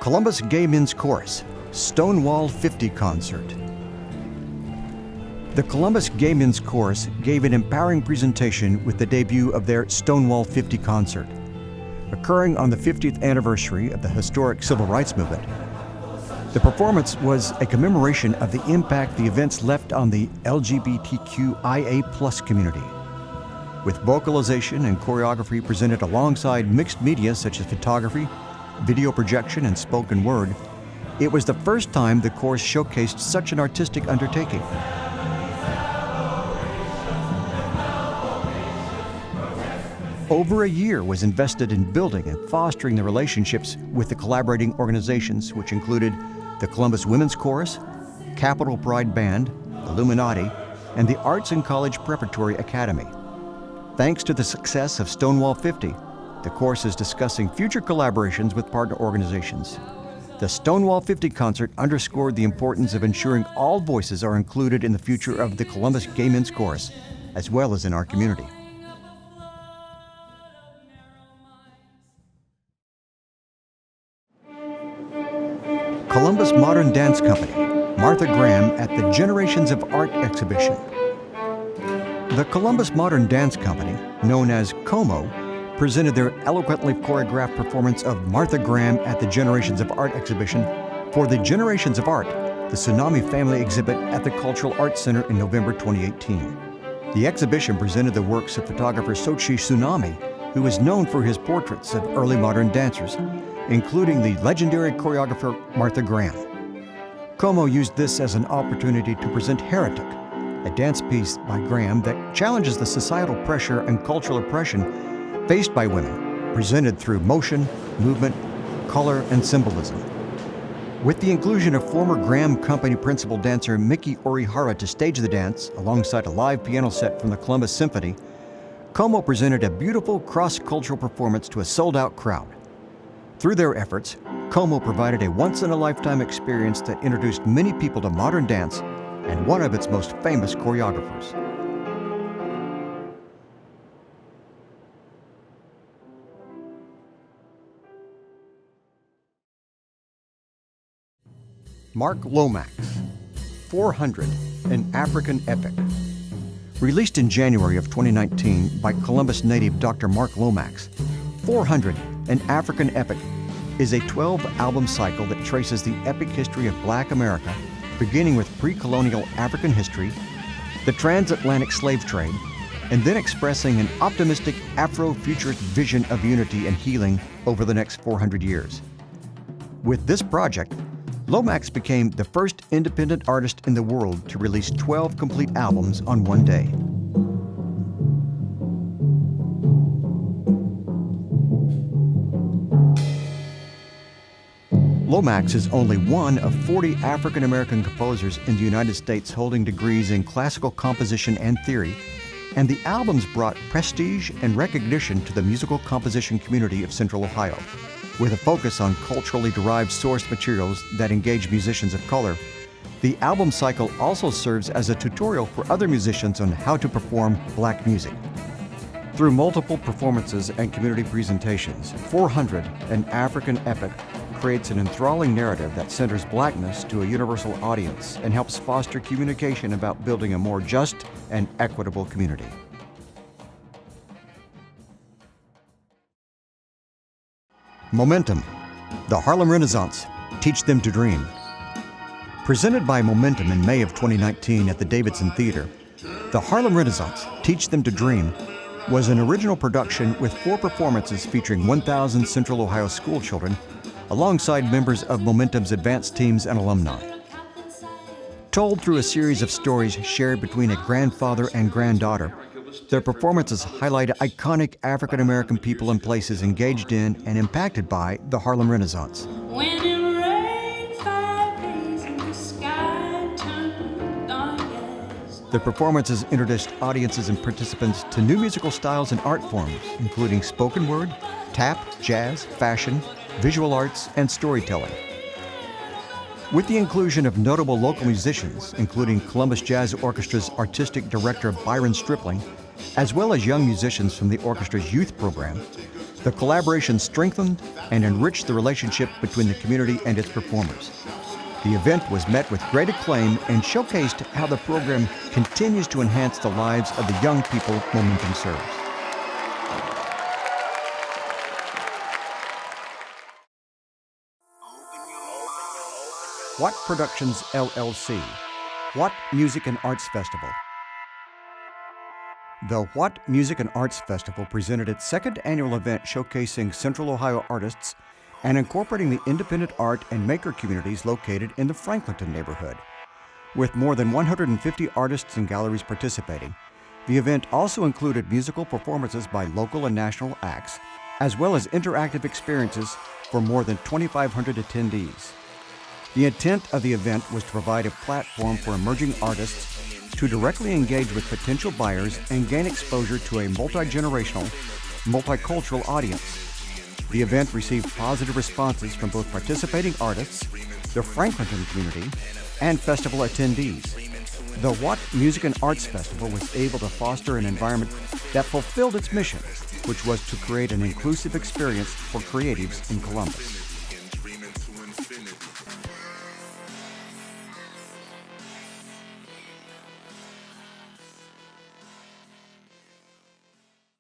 Columbus Gay Men's Chorus, Stonewall 50 Concert. The Columbus Gay Men's Chorus gave an empowering presentation with the debut of their Stonewall 50 concert. Occurring on the 50th anniversary of the historic Civil Rights Movement, the performance was a commemoration of the impact the events left on the LGBTQIA+ community. With vocalization and choreography presented alongside mixed media such as photography, video projection, and spoken word, it was the first time the chorus showcased such an artistic undertaking. Over a year was invested in building and fostering the relationships with the collaborating organizations, which included the Columbus Women's Chorus, Capitol Pride Band, Illuminati, and the Arts and College Preparatory Academy. Thanks to the success of Stonewall 50, the chorus is discussing future collaborations with partner organizations. The Stonewall 50 concert underscored the importance of ensuring all voices are included in the future of the Columbus Gay Men's Chorus, as well as in our community. Columbus Modern Dance Company, Martha Graham at the Generations of Art exhibition. The Columbus Modern Dance Company, known as COMO, presented their eloquently choreographed performance of Martha Graham at the Generations of Art exhibition for the Generations of Art, the Tsunami Family exhibit at the Cultural Arts Center in November 2018. The exhibition presented the works of photographer Sochi Tsunami, who is known for his portraits of early modern dancers, including the legendary choreographer Martha Graham. COMO used this as an opportunity to present Heretic, a dance piece by Graham that challenges the societal pressure and cultural oppression faced by women, presented through motion, movement, color, and symbolism. With the inclusion of former Graham Company principal dancer Miki Orihara to stage the dance alongside a live piano set from the Columbus Symphony, COMO presented a beautiful cross-cultural performance to a sold-out crowd. Through their efforts, COMO provided a once-in-a-lifetime experience that introduced many people to modern dance and one of its most famous choreographers. Mark Lomax, 400, an African Epic. Released in January of 2019 by Columbus native Dr. Mark Lomax, 400, an African Epic is a 12-album cycle that traces the epic history of Black America, beginning with pre-colonial African history, the transatlantic slave trade, and then expressing an optimistic Afro-futurist vision of unity and healing over the next 400 years. With this project, Lomax became the first independent artist in the world to release 12 complete albums on one day. Lomax is only one of 40 African-American composers in the United States holding degrees in classical composition and theory, and the albums brought prestige and recognition to the musical composition community of Central Ohio. With a focus on culturally derived source materials that engage musicians of color, the album cycle also serves as a tutorial for other musicians on how to perform Black music. Through multiple performances and community presentations, 400, an African Epic, creates an enthralling narrative that centers Blackness to a universal audience and helps foster communication about building a more just and equitable community. Momentum, the Harlem Renaissance, Teach Them to Dream. Presented by Momentum in May of 2019 at the Davidson Theater, the Harlem Renaissance, Teach Them to Dream was an original production with 4 performances featuring 1,000 Central Ohio school children alongside members of Momentum's advanced teams and alumni. Told through a series of stories shared between a grandfather and granddaughter, their performances highlight iconic African-American people and places engaged in and impacted by the Harlem Renaissance. When it rained 5 days and the sky turned darkest. The performances introduced audiences and participants to new musical styles and art forms, including spoken word, tap, jazz, fashion, visual arts, and storytelling. With the inclusion of notable local musicians, including Columbus Jazz Orchestra's artistic director Byron Stripling, as well as young musicians from the orchestra's youth program, The collaboration strengthened and enriched the relationship between the community and its performers. The event was met with great acclaim and showcased how the program continues to enhance the lives of the young people Momentum serves. What Productions LLC, What Music and Arts Festival. The What Music and Arts Festival presented its second annual event showcasing Central Ohio artists and incorporating the independent art and maker communities located in the Franklinton neighborhood. With more than 150 artists and galleries participating, the event also included musical performances by local and national acts, as well as interactive experiences for more than 2,500 attendees. The intent of the event was to provide a platform for emerging artists to directly engage with potential buyers and gain exposure to a multi-generational, multicultural audience. The event received positive responses from both participating artists, the Franklinton community, and festival attendees. The What Music and Arts Festival was able to foster an environment that fulfilled its mission, which was to create an inclusive experience for creatives in Columbus.